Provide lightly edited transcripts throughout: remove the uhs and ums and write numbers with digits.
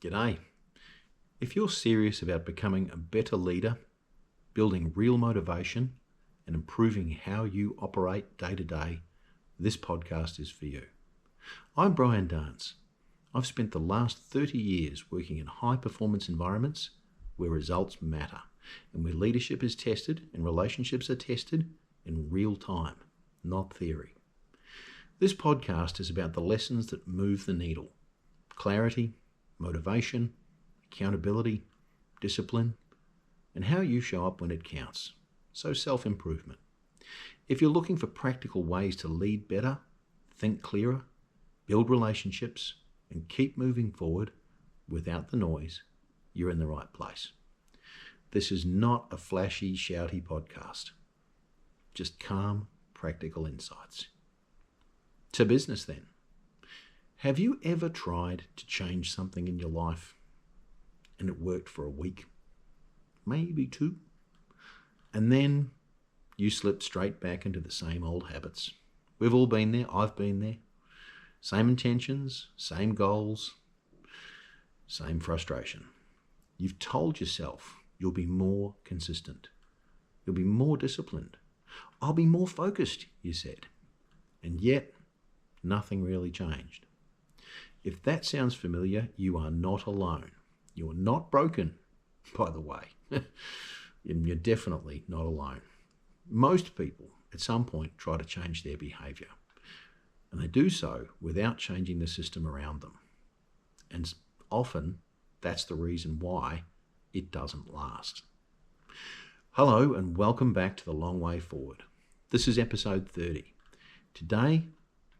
G'day. If you're serious about becoming a better leader, building real motivation, and improving how you operate day to day, this podcast is for you. I'm Brian Dance. I've spent the last 30 years working in high performance environments where results matter and where leadership is tested and relationships are tested in real time, not theory. This podcast is about the lessons that move the needle: clarity, motivation, accountability, discipline, and how you show up when it counts. So self-improvement. If you're looking for practical ways to lead better, think clearer, build relationships, and keep moving forward without the noise, you're in the right place. This is not a flashy, shouty podcast. Just calm, practical insights. To business then. Have you ever tried to change something in your life and it worked for a week, maybe two, and then you slipped straight back into the same old habits? We've all been there. I've been there. Same intentions, same goals, same frustration. You've told yourself you'll be more consistent. You'll be more disciplined. I'll be more focused, you said. And yet, nothing really changed. If that sounds familiar, you are not alone. You are not broken, by the way. You're definitely not alone. Most people at some point try to change their behaviour, and they do so without changing the system around them. And often that's the reason why it doesn't last. Hello and welcome back to The Long Way Forward. This is episode 30. Today,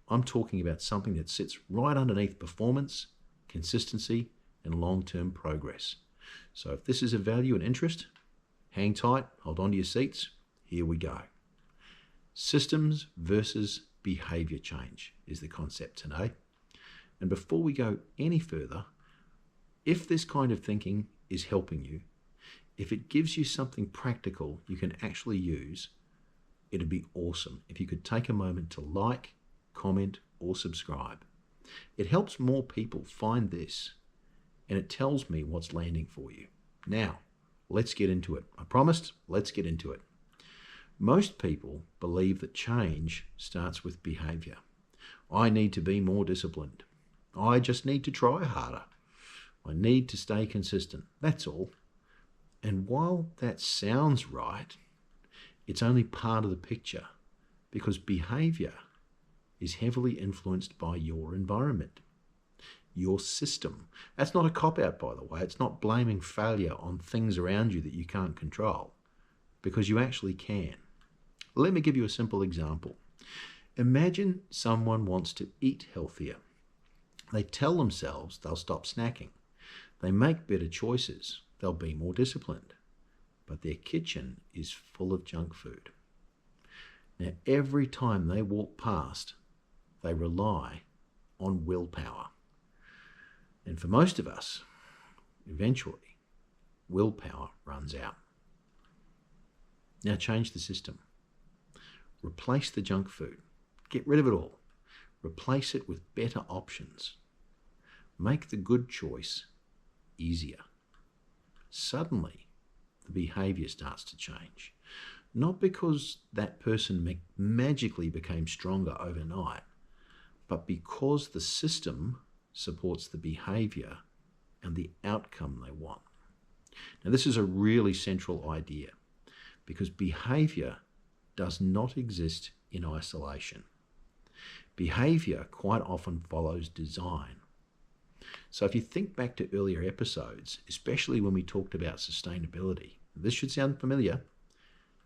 I'm talking about something that sits right underneath performance, consistency, and long-term progress. So if this is of value and interest, hang tight, hold on to your seats. Here we go. Systems versus behavior change is the concept today. And before we go any further, if this kind of thinking is helping you, if it gives you something practical you can actually use, it'd be awesome if you could take a moment to like, comment, or subscribe. It helps more people find this, and it tells me what's landing for you. Now, let's get into it. I promised, let's get into it. Most people believe that change starts with behavior. I need to be more disciplined. I just need to try harder. I need to stay consistent. That's all. And while that sounds right, it's only part of the picture, because behavior is heavily influenced by your environment, your system. That's not a cop-out, by the way. It's not blaming failure on things around you that you can't control, because you actually can. Let me give you a simple example. Imagine someone wants to eat healthier. They tell themselves they'll stop snacking. They make better choices. They'll be more disciplined. But their kitchen is full of junk food. Now, every time they walk past, they rely on willpower. And for most of us, eventually, willpower runs out. Now change the system. Replace the junk food. Get rid of it all. Replace it with better options. Make the good choice easier. Suddenly, the behaviour starts to change. Not because that person magically became stronger overnight, but because the system supports the behaviour and the outcome they want. Now, this is a really central idea, because behaviour does not exist in isolation. Behaviour quite often follows design. So if you think back to earlier episodes, especially when we talked about sustainability, this should sound familiar.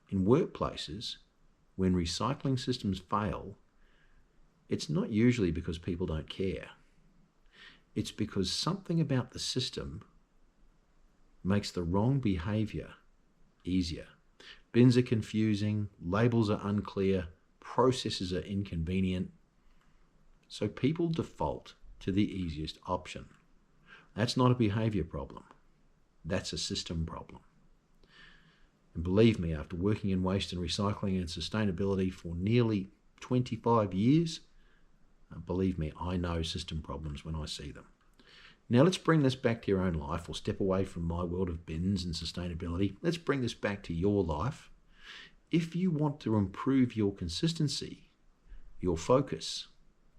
In workplaces, when recycling systems fail, it's not usually because people don't care. It's because something about the system makes the wrong behaviour easier. Bins are confusing, labels are unclear, processes are inconvenient. So people default to the easiest option. That's not a behaviour problem. That's a system problem. And believe me, after working in waste and recycling and sustainability for nearly 25 years, believe me, I know system problems when I see them. Now let's bring this back to your own life. We'll step away from my world of bins and sustainability. Let's bring this back to your life. If you want to improve your consistency, your focus,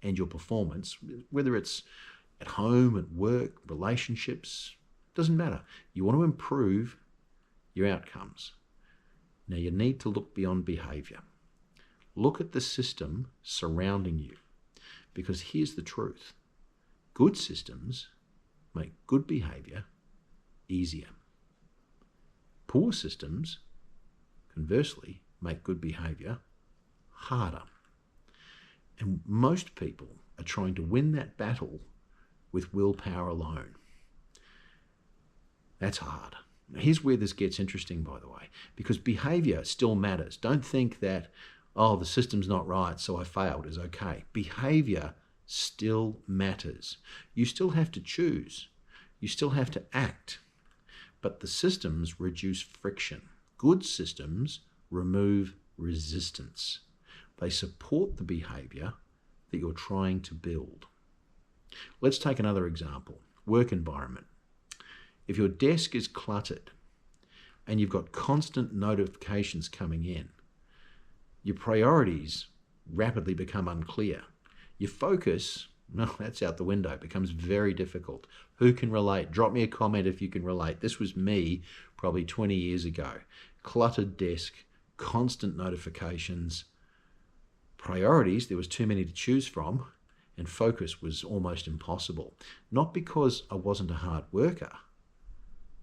and your performance, whether it's at home, at work, relationships, doesn't matter. You want to improve your outcomes. Now you need to look beyond behaviour. Look at the system surrounding you, because here's the truth. Good systems make good behaviour easier. Poor systems, conversely, make good behaviour harder. And most people are trying to win that battle with willpower alone. That's hard. Now, here's where this gets interesting, by the way, because behaviour still matters. Don't think that, the system's not right, so I failed is okay. Behaviour still matters. You still have to choose. You still have to act. But the systems reduce friction. Good systems remove resistance. They support the behaviour that you're trying to build. Let's take another example. Work environment. If your desk is cluttered and you've got constant notifications coming in, your priorities rapidly become unclear. Your focus, that's out the window. It becomes very difficult. Who can relate? Drop me a comment if you can relate. This was me probably 20 years ago. Cluttered desk, constant notifications, priorities, there was too many to choose from, and focus was almost impossible. Not because I wasn't a hard worker,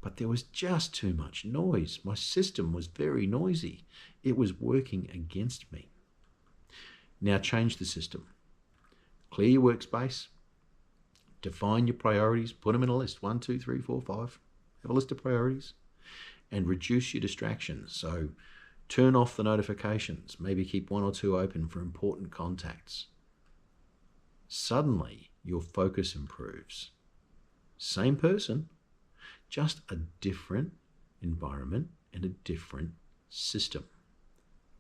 but there was just too much noise. My system was very noisy. It was working against me. Now change the system. Clear your workspace. Define your priorities. Put them in a list. 1, 2, 3, 4, 5. Have a list of priorities. And reduce your distractions. So turn off the notifications. Maybe keep 1 or 2 open for important contacts. Suddenly, your focus improves. Same person, just a different environment and a different system.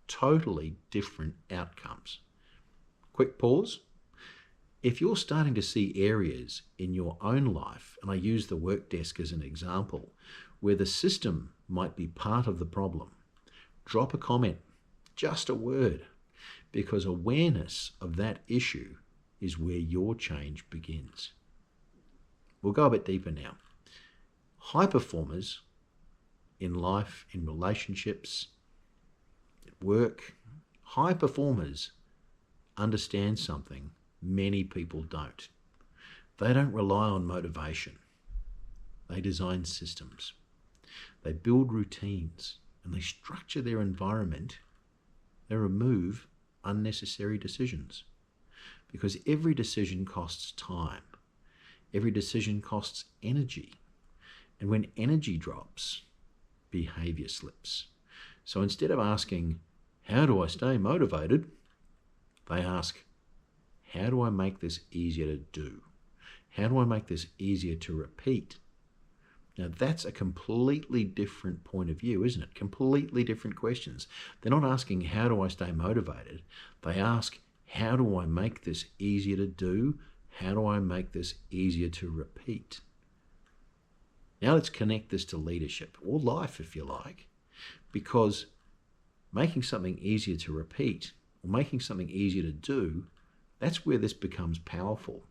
Totally different outcomes. Quick pause. If you're starting to see areas in your own life, and I use the work desk as an example, where the system might be part of the problem, drop a comment, just a word, because awareness of that issue is where your change begins. We'll go a bit deeper now. High performers in life, in relationships, at work, high performers understand something many people don't. They don't rely on motivation. They design systems. They build routines and they structure their environment. They remove unnecessary decisions, because every decision costs time. Every decision costs energy. And when energy drops, behavior slips. So instead of asking, how do I stay motivated? They ask, how do I make this easier to do? How do I make this easier to repeat? Now that's a completely different point of view, isn't it? Completely different questions. They're not asking, how do I stay motivated? They ask, how do I make this easier to do? How do I make this easier to repeat? Now let's connect this to leadership, or life if you like, because making something easier to repeat or making something easier to do, that's where this becomes powerful,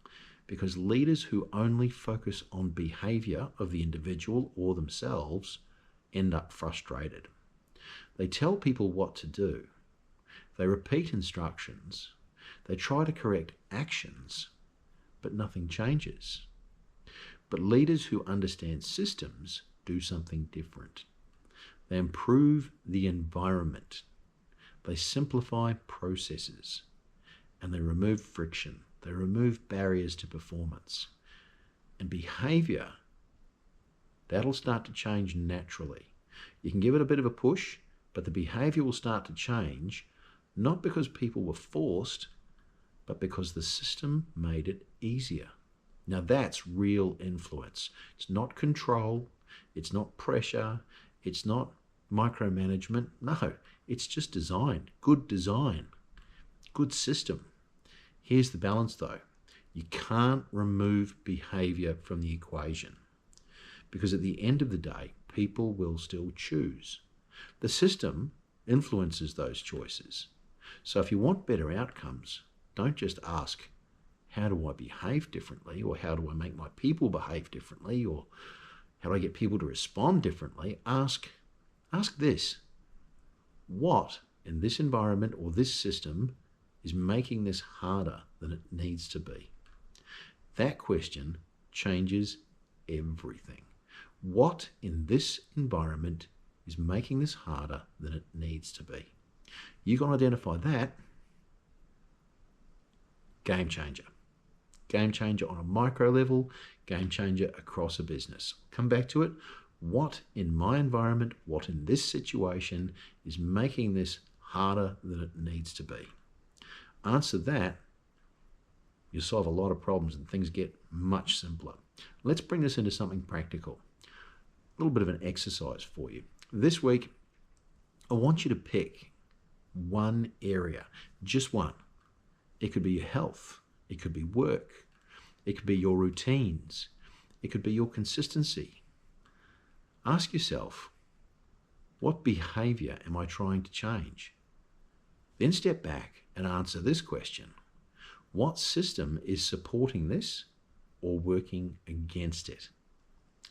because leaders who only focus on behavior of the individual or themselves end up frustrated. They tell people what to do. They repeat instructions. They try to correct actions, but nothing changes. But leaders who understand systems do something different. They improve the environment. They simplify processes, and they remove friction. They remove barriers to performance. And behavior, that'll start to change naturally. You can give it a bit of a push, but the behavior will start to change, not because people were forced, but because the system made it easier. Now that's real influence. It's not control. It's not pressure. It's not micromanagement. No, it's just design. Good system. Here's the balance though. You can't remove behaviour from the equation, because at the end of the day, people will still choose. The system influences those choices. So if you want better outcomes, don't just ask, how do I behave differently, or how do I make my people behave differently, or how do I get people to respond differently? Ask this: what in this environment or this system is making this harder than it needs to be? That question changes everything. What in this environment is making this harder than it needs to be? You can identify that. Game changer. Game changer on a micro level, game changer across a business. Come back to it. What in my environment, what in this situation is making this harder than it needs to be? Answer that, you solve a lot of problems and things get much simpler. Let's bring this into something practical. A little bit of an exercise for you. This week, I want you to pick one area, just one. It could be your health. It could be work. It could be your routines. It could be your consistency. Ask yourself, what behaviour am I trying to change? Then step back and answer this question: what system is supporting this or working against it?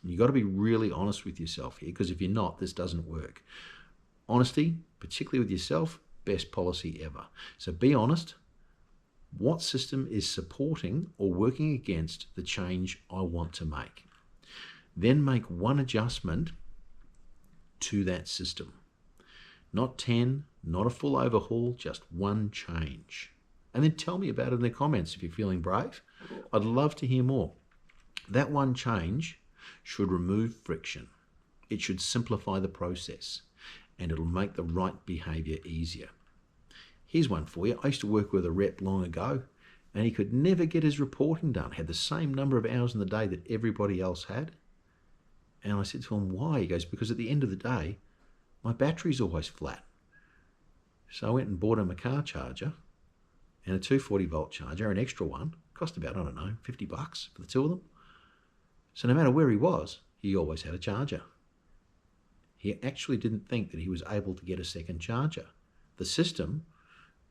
You've got to be really honest with yourself here, because if you're not, this doesn't work. Honesty, particularly with yourself, best policy ever. So be honest. What system is supporting or working against the change I want to make? Then make one adjustment to that system. Not 10, not a full overhaul, just one change. And then tell me about it in the comments if you're feeling brave. I'd love to hear more. That one change should remove friction. It should simplify the process, and it'll make the right behaviour easier. Here's one for you. I used to work with a rep long ago, and he could never get his reporting done. Had the same number of hours in the day that everybody else had. And I said to him, why? He goes, because at the end of the day, my battery's always flat. So I went and bought him a car charger and a 240 volt charger, an extra one. Cost about, I don't know, $50 for the two of them. So no matter where he was, he always had a charger. He actually didn't think that he was able to get a second charger. The system,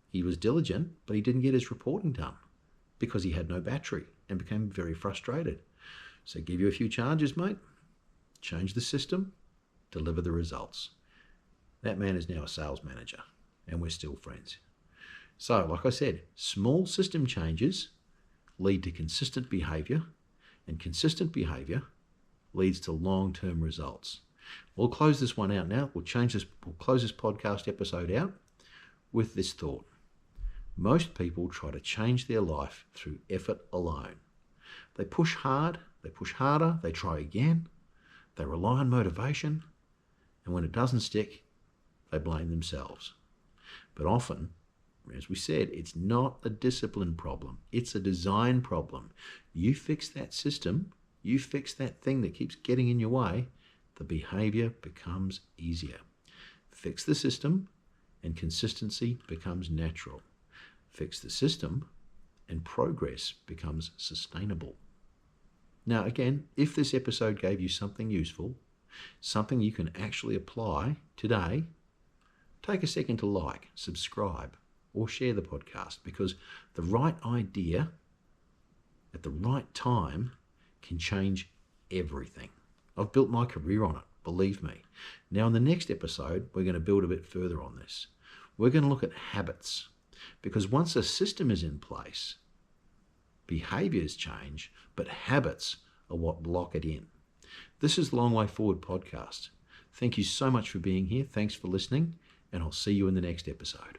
he was diligent, but he didn't get his reporting done because he had no battery and became very frustrated. So give you a few charges, mate. Change the system, deliver the results. That man is now a sales manager, and we're still friends. So, like I said, small system changes lead to consistent behaviour, and consistent behaviour leads to long-term results. We'll close this one out now. We'll close this podcast episode out with this thought. Most people try to change their life through effort alone. They push hard, they push harder, they try again, they rely on motivation, and when it doesn't stick, they blame themselves. But often, as we said, it's not a discipline problem. It's a design problem. You fix that system, you fix that thing that keeps getting in your way, the behaviour becomes easier. Fix the system, and consistency becomes natural. Fix the system, and progress becomes sustainable. Now, again, if this episode gave you something useful, something you can actually apply today, take a second to like, subscribe, or share the podcast, because the right idea at the right time can change everything. I've built my career on it, believe me. Now, in the next episode, we're going to build a bit further on this. We're going to look at habits, because once a system is in place, behaviours change, but habits are what lock it in. This is the Long Way Forward podcast. Thank you so much for being here. Thanks for listening, and I'll see you in the next episode.